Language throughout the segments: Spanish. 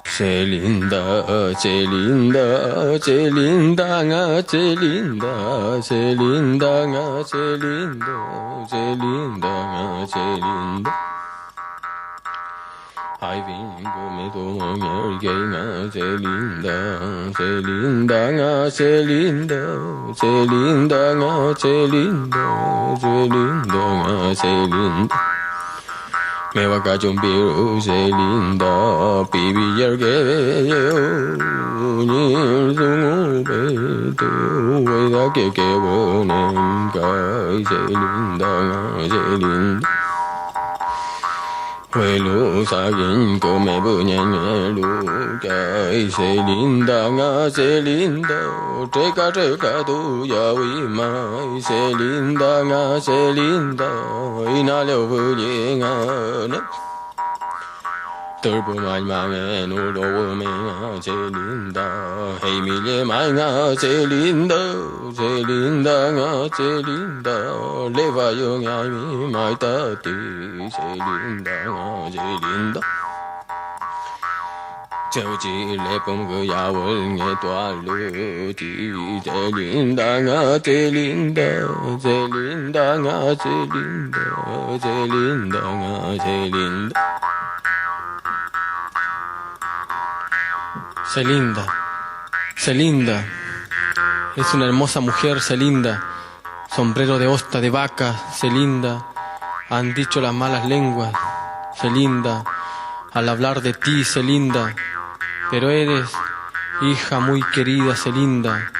Celinda, Celinda, Celinda, Celinda, Celinda, Celinda, Celinda, Celinda. Hai vingo me tomo ngergenga Celinda, Celinda, Celinda, Celinda, Celinda, Celinda, Celinda. Me va a chombir Celinda, pibi yergeo, ni sungu beto, weda que bonen kai Celinda, Celinda. Huelo sagin come buñanelo, kai Celinda, Celinda, treka tu ya wi mai Celinda, Celinda, inaleo vulinga. Turbo mai mai no lo me Celinda, hey mi le mai Celinda, Celinda, Celinda, le va yo mi mai tati Celinda, Celinda. Châu chỉ lệ bông gửi ya vân nghe tòa lũ chỉ Celinda, Celinda, Celinda, Celinda, Celinda, Celinda. Celinda, Celinda, es una hermosa mujer, Celinda, sombrero de hosta de vaca, Celinda, han dicho las malas lenguas, Celinda, al hablar de ti, Celinda, pero eres hija muy querida, Celinda,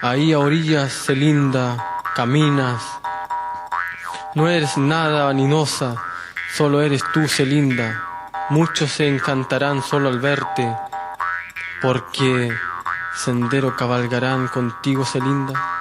ahí a orillas, Celinda, caminas, no eres nada vaninosa, solo eres tú, Celinda, muchos se encantarán solo al verte, porque sendero cabalgarán contigo, Celinda.